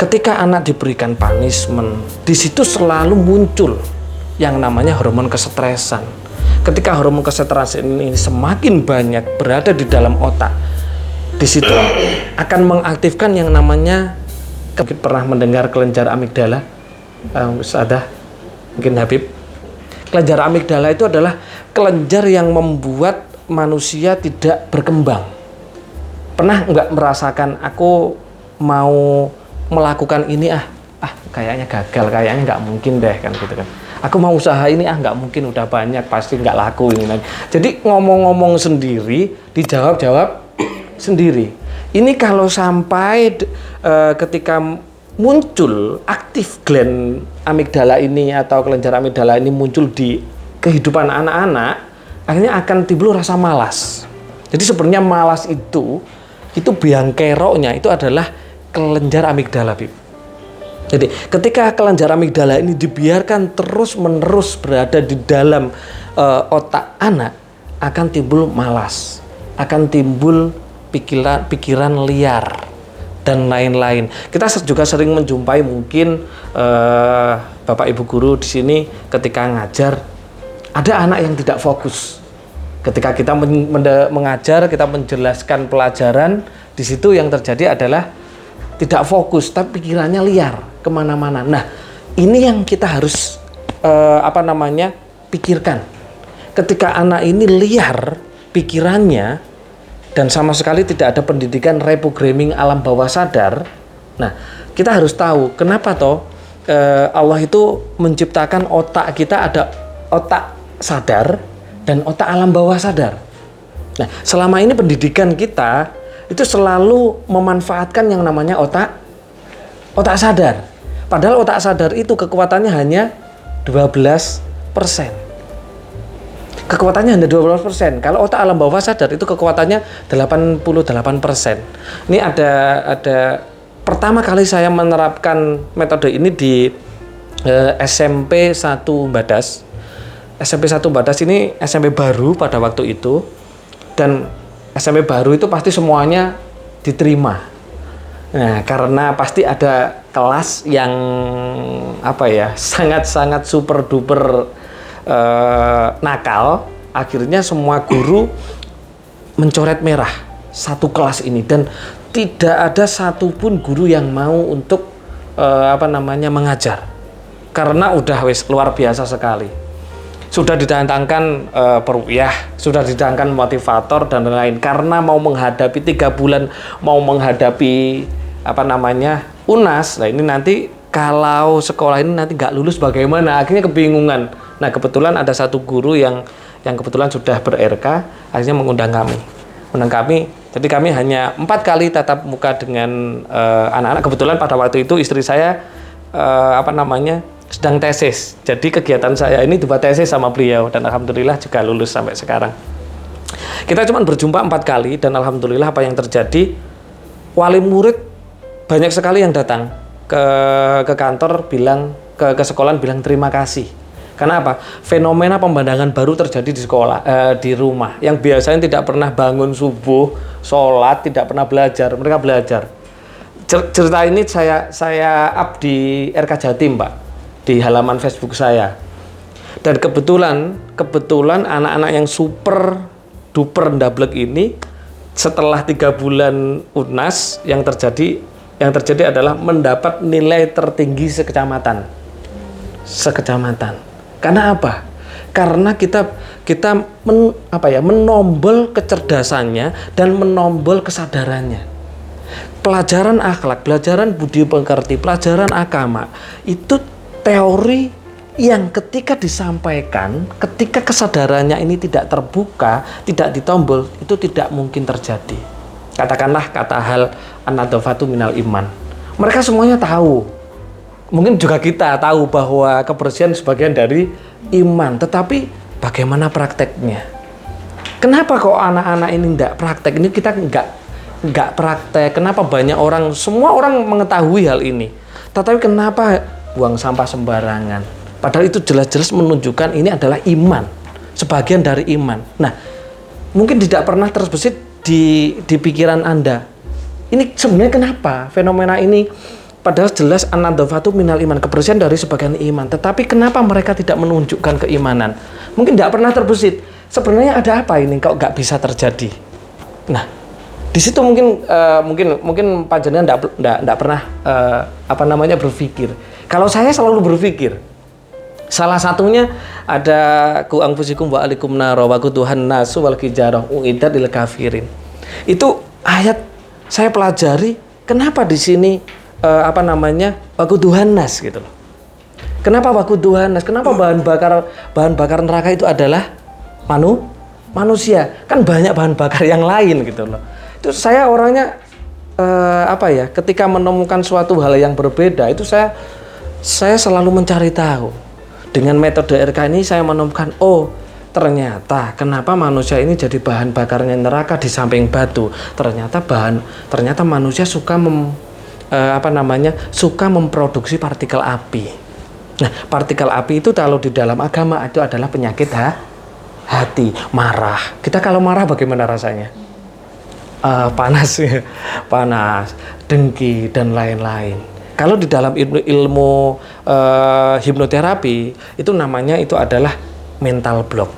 ketika anak diberikan punishment, di situ selalu muncul yang namanya hormon kesetresan. Ketika hormon kesetresan ini semakin banyak berada di dalam otak, di situ akan mengaktifkan yang namanya, pernah mendengar kelenjar amigdala? Ada mungkin Habib. Kelenjar amigdala itu adalah kelenjar yang membuat manusia tidak berkembang. Pernah nggak merasakan aku mau melakukan ini kayaknya gagal, kayaknya nggak mungkin deh kan gitu kan. Aku mau usaha ini nggak mungkin, udah banyak pasti nggak laku ini lagi. Jadi ngomong-ngomong sendiri, dijawab sendiri. Ini kalau sampai ketika muncul aktif gland amigdala ini atau kelenjar amigdala ini muncul di kehidupan anak-anak, akhirnya akan timbul rasa malas. Jadi sebenarnya malas itu biang keroknya itu adalah kelenjar amigdala, Bib. Jadi ketika kelenjar amigdala ini dibiarkan terus-menerus berada di dalam otak anak, akan timbul malas, akan timbul pikiran liar dan lain-lain. Kita juga sering menjumpai mungkin Bapak Ibu guru di sini ketika ngajar ada anak yang tidak fokus. Ketika kita mengajar, kita menjelaskan pelajaran, di situ yang terjadi adalah tidak fokus, tapi pikirannya liar kemana-mana. Nah, ini yang kita harus pikirkan. Ketika anak ini liar pikirannya dan sama sekali tidak ada pendidikan reprogramming alam bawah sadar, nah kita harus tahu kenapa Allah itu menciptakan otak kita, ada otak sadar dan otak alam bawah sadar. Nah, selama ini pendidikan kita itu selalu memanfaatkan yang namanya otak sadar. Padahal otak sadar itu kekuatannya hanya 12%. Kekuatannya hanya 12%. Kalau otak alam bawah sadar itu kekuatannya 88%. Ini ada pertama kali saya menerapkan metode ini di SMP 1 Badas. SMP 1 Badas ini SMP baru pada waktu itu, dan SMP baru itu pasti semuanya diterima. Nah, karena pasti ada kelas yang sangat-sangat super duper nakal, akhirnya semua guru mencoret merah satu kelas ini, dan tidak ada satupun guru yang mau untuk mengajar, karena udah luar biasa sekali. Sudah didatangkan peruqyah, sudah didatangkan motivator dan lain-lain, karena mau menghadapi 3 bulan, mau menghadapi UNAS. Nah, ini nanti kalau sekolah ini nanti nggak lulus bagaimana, akhirnya kebingungan. Nah, kebetulan ada satu guru yang kebetulan sudah ber-RK, akhirnya mengundang kami. Jadi kami hanya 4 kali tatap muka dengan anak-anak. Kebetulan pada waktu itu istri saya sedang tesis. Jadi kegiatan saya ini dibuat tesis sama beliau, dan alhamdulillah juga lulus sampai sekarang. Kita cuma berjumpa 4 kali, dan alhamdulillah apa yang terjadi, wali murid banyak sekali yang datang ke kantor bilang, ke sekolah bilang terima kasih. Karena apa? Fenomena pemandangan baru terjadi di sekolah, di rumah, yang biasanya tidak pernah bangun subuh, sholat, tidak pernah belajar, mereka belajar. Cerita ini saya up di RK Jatim, Pak, di halaman Facebook saya. Dan kebetulan anak-anak yang super duper ndablek ini setelah 3 bulan UNAS yang terjadi adalah mendapat nilai tertinggi sekecamatan. Karena apa? Karena kita menombol kecerdasannya dan menombol kesadarannya. Pelajaran akhlak, pelajaran budi pekerti, pelajaran agama itu teori yang ketika disampaikan, ketika kesadarannya ini tidak terbuka, tidak ditombol, itu tidak mungkin terjadi. Katakanlah kata hal an-nadhafatu minal iman. Mereka semuanya tahu. Mungkin juga kita tahu bahwa kebersihan sebagian dari iman, tetapi bagaimana prakteknya? Kenapa kok anak-anak ini tidak praktek? Ini kita nggak praktek. Kenapa banyak orang, semua orang mengetahui hal ini, tetapi kenapa buang sampah sembarangan? Padahal itu jelas-jelas menunjukkan ini adalah iman, sebagian dari iman. Nah, mungkin tidak pernah terbesit di pikiran Anda. Ini sebenarnya kenapa fenomena ini Padahal jelas an-nadhafatu minal iman, kebersihan dari sebagian iman. Tetapi kenapa mereka tidak menunjukkan keimanan? Mungkin tidak pernah terbesit. Sebenarnya ada apa ini kok nggak bisa terjadi? Nah, di situ mungkin panjenengan tidak pernah berpikir. Kalau saya selalu berpikir. Salah satunya ada ku anfusikum wa alikum naro wa kutuhan nasu wal hijarah uiddat lil kafirin. Itu ayat saya pelajari. Kenapa di sini wakuduhan nas gitu loh. Kenapa wakuduhan nas? Kenapa bahan bakar neraka itu adalah manusia? Kan banyak bahan bakar yang lain gitu loh. Itu saya orangnya ketika menemukan suatu hal yang berbeda itu saya selalu mencari tahu. Dengan metode RK ini saya menemukan ternyata kenapa manusia ini jadi bahan bakarnya neraka di samping batu. Ternyata manusia suka suka memproduksi partikel api. Nah, partikel api itu kalau di dalam agama itu adalah penyakit hati, marah. Kita kalau marah bagaimana rasanya? Panas, dengki dan lain-lain. Kalau di dalam ilmu hipnoterapi itu namanya itu adalah mental block.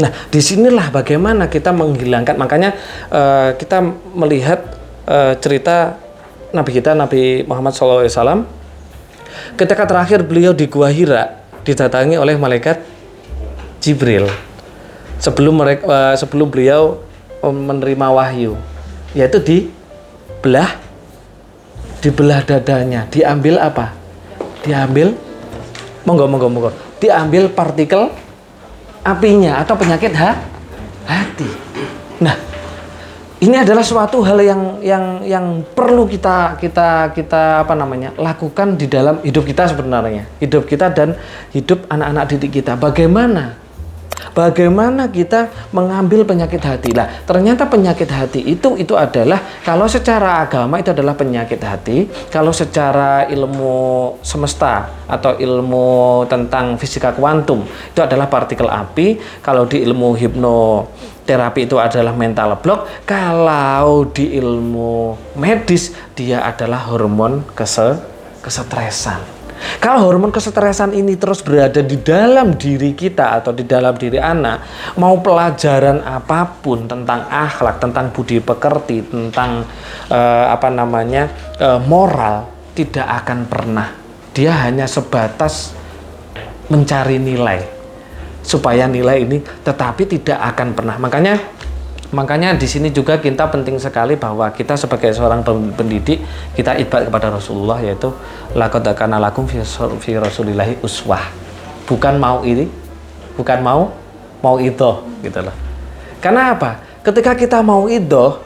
Nah, disinilah bagaimana kita menghilangkan. Makanya kita melihat cerita Nabi Muhammad SAW ketika terakhir beliau di Gua Hira didatangi oleh malaikat Jibril sebelum beliau menerima wahyu, yaitu dibelah dadanya, diambil apa? Diambil monggo. Diambil partikel apinya atau penyakit hati. Nah, ini adalah suatu hal yang perlu kita lakukan di dalam hidup kita sebenarnya. Hidup kita dan hidup anak-anak didik kita. Bagaimana kita mengambil penyakit hati? Nah, ternyata penyakit hati itu adalah, kalau secara agama itu adalah penyakit hati, kalau secara ilmu semesta atau ilmu tentang fisika kuantum itu adalah partikel api, kalau di ilmu hipnoterapi itu adalah mental block, kalau di ilmu medis dia adalah hormon kesetresan. Kalau hormon kesetresan ini terus berada di dalam diri kita atau di dalam diri anak, mau pelajaran apapun tentang akhlak, tentang budi pekerti, tentang moral, tidak akan pernah. Dia hanya sebatas mencari nilai, supaya nilai ini, tetapi tidak akan pernah. Makanya di sini juga kita penting sekali bahwa kita sebagai seorang pendidik, kita ibarat kepada Rasulullah, yaitu laqad kana lakum fi rasulillahi uswah. Bukan mau idho gitu loh. Karena apa? Ketika kita mau idho,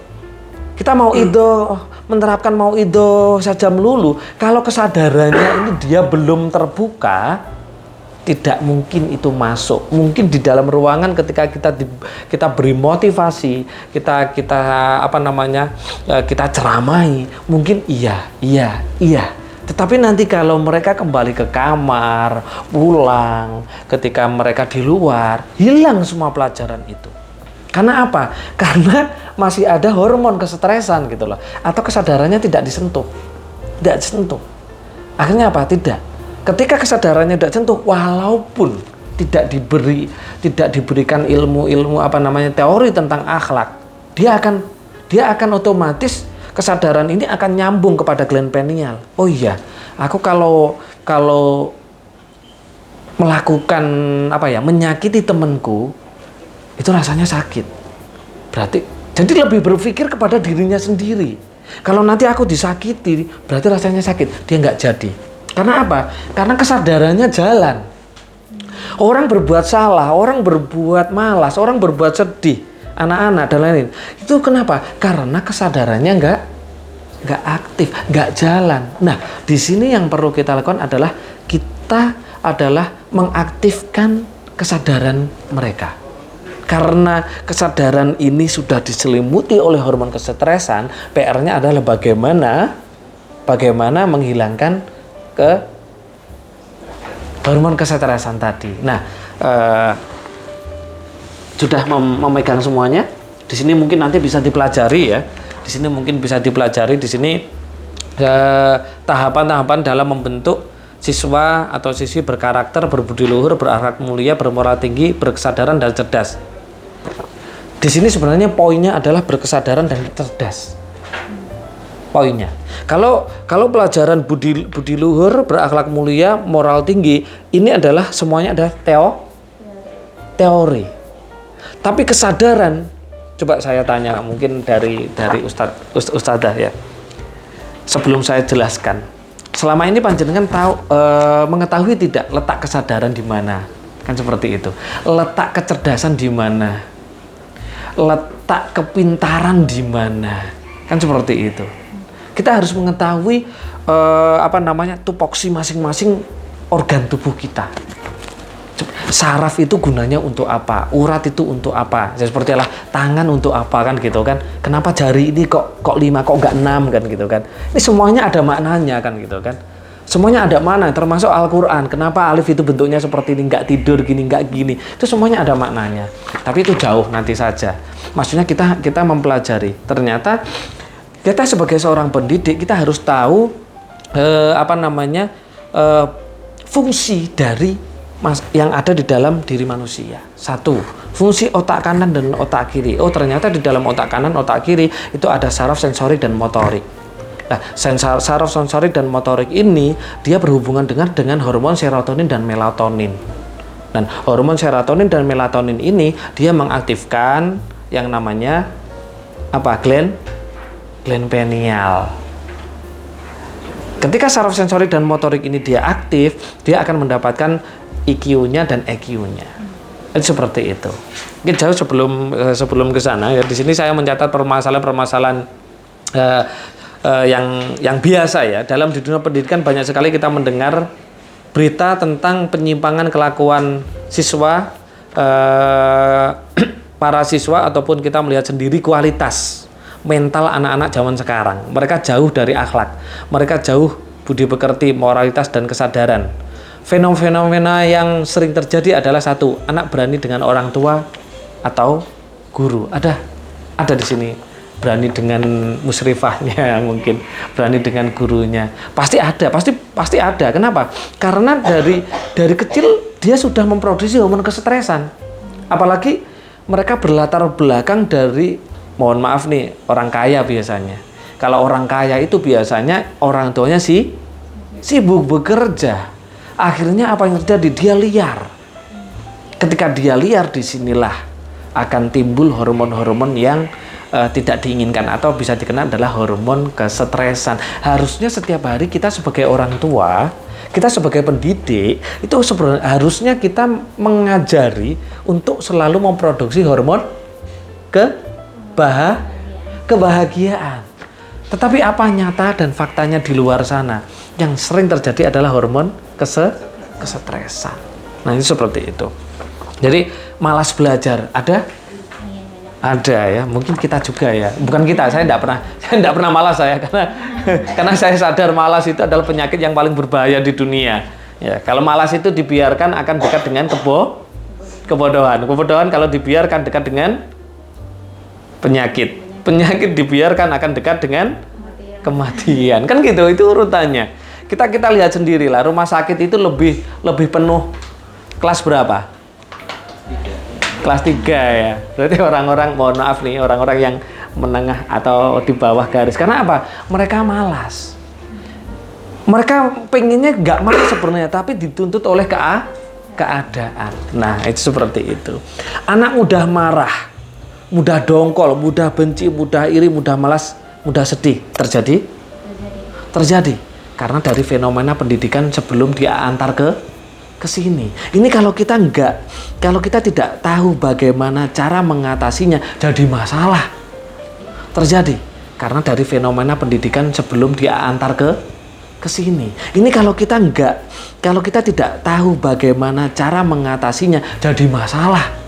menerapkan mau idho saja melulu, kalau kesadarannya ini dia belum terbuka, tidak mungkin itu masuk. Mungkin di dalam ruangan ketika kita beri motivasi, kita ceramai, mungkin iya. Tetapi nanti kalau mereka kembali ke kamar, pulang, ketika mereka di luar, hilang semua pelajaran itu. Karena apa? Karena masih ada hormon kesetresan gitu loh, atau kesadarannya tidak disentuh. Akhirnya apa? Tidak. Ketika kesadarannya tidak sentuh, walaupun tidak diberikan ilmu teori tentang akhlak, dia akan otomatis kesadaran ini akan nyambung kepada gland pineal. Oh iya, aku kalau melakukan menyakiti temanku, itu rasanya sakit. Berarti jadi lebih berpikir kepada dirinya sendiri. Kalau nanti aku disakiti, berarti rasanya sakit. Dia nggak jadi. Karena apa? Karena kesadarannya jalan. Orang berbuat salah, orang berbuat malas, orang berbuat sedih, anak-anak dan lain-lain. Itu kenapa? Karena kesadarannya nggak aktif, nggak jalan. Nah, di sini yang perlu kita lakukan adalah kita mengaktifkan kesadaran mereka. Karena kesadaran ini sudah diselimuti oleh hormon kesetresan, PR-nya adalah bagaimana menghilangkan hormon kesetresan tadi. Nah, sudah memegang semuanya. Di sini mungkin nanti bisa dipelajari ya. Di sini tahapan-tahapan dalam membentuk siswa atau siswi berkarakter, berbudi luhur, berakhlak mulia, bermoral tinggi, berkesadaran dan cerdas. Di sini sebenarnya poinnya adalah berkesadaran dan cerdas. Poinnya. Kalau pelajaran budi luhur, berakhlak mulia, moral tinggi, ini adalah semuanya ada teori. Tapi kesadaran, coba saya tanya mungkin dari ustadzah ya. Sebelum saya jelaskan, selama ini panjenengan mengetahui tidak letak kesadaran di mana? Kan seperti itu. Letak kecerdasan di mana? Letak kepintaran di mana? Kan seperti itu. Kita harus mengetahui tupoksi masing-masing organ tubuh kita. Saraf itu gunanya untuk apa? Urat itu untuk apa? Ya, seperti lah tangan untuk apa kan gitu kan? Kenapa jari ini kok 5 kok enggak 6 kan gitu kan? Ini semuanya ada maknanya kan gitu kan? Semuanya ada makna, termasuk Al-Quran. Kenapa alif itu bentuknya seperti ini, nggak tidur gini, nggak gini? Itu semuanya ada maknanya. Tapi itu jauh nanti saja. Maksudnya kita mempelajari. Ternyata kita sebagai seorang pendidik kita harus tahu fungsi dari yang ada di dalam diri manusia. Satu, fungsi otak kanan dan otak kiri. Oh, ternyata di dalam otak kanan, otak kiri itu ada saraf sensorik dan motorik. Nah, saraf sensorik dan motorik ini dia berhubungan dengan hormon serotonin dan melatonin. Dan hormon serotonin dan melatonin ini dia mengaktifkan yang namanya gland pineal. Ketika saraf sensorik dan motorik ini dia aktif, dia akan mendapatkan IQ-nya dan EQ-nya. Itu seperti itu. Mungkin jauh sebelum ke sana ya, di sini saya mencatat permasalahan yang biasa ya. Dalam di dunia pendidikan banyak sekali kita mendengar berita tentang penyimpangan kelakuan siswa, para siswa, ataupun kita melihat sendiri kualitas mental anak-anak zaman sekarang. Mereka jauh dari akhlak, mereka jauh budi pekerti, moralitas dan kesadaran. Fenomena yang sering terjadi adalah satu, anak berani dengan orang tua atau guru. Ada di sini. Berani dengan musyrifahnya, mungkin berani dengan gurunya. Pasti ada. Kenapa? Karena dari kecil dia sudah memproduksi hormon kesetresan. Apalagi mereka berlatar belakang dari, mohon maaf nih, orang kaya biasanya. Kalau orang kaya itu biasanya orang tuanya sibuk bekerja. Akhirnya apa yang terjadi? Dia liar. Ketika dia liar, disinilah akan timbul hormon-hormon yang tidak diinginkan atau bisa dikenal adalah hormon kesetresan. Harusnya setiap hari kita sebagai orang tua, kita sebagai pendidik, itu harusnya kita mengajari untuk selalu memproduksi hormon kebahagiaan. Tetapi apa nyata dan faktanya di luar sana? Yang sering terjadi adalah hormon kesetresan. Nah, itu seperti itu. Jadi malas belajar ada ya. Mungkin kita juga ya. Bukan kita, saya tidak pernah malas saya karena saya sadar malas itu adalah penyakit yang paling berbahaya di dunia. Ya, kalau malas itu dibiarkan akan dekat dengan kebodohan. Kebodohan kalau dibiarkan dekat dengan penyakit. Penyakit dibiarkan akan dekat dengan kematian. Kan gitu, itu urutannya. Kita lihat sendirilah, rumah sakit itu lebih penuh. Kelas berapa? 3. Kelas 3 ya. Berarti orang-orang, mohon maaf nih, orang-orang yang menengah atau di bawah garis. Karena apa? Mereka malas. Mereka pengennya nggak malas sebenarnya, tapi dituntut oleh keadaan. Nah, itu seperti itu. Anak mudah marah, mudah dongkol, mudah benci, mudah iri, mudah malas, mudah sedih. Terjadi. Karena dari fenomena pendidikan sebelum dia antar ke sini. Ini kalau kita tidak tahu bagaimana cara mengatasinya, jadi masalah. Terjadi. Karena dari fenomena pendidikan sebelum dia antar ke sini. Ini kalau kita tidak tahu bagaimana cara mengatasinya, jadi masalah.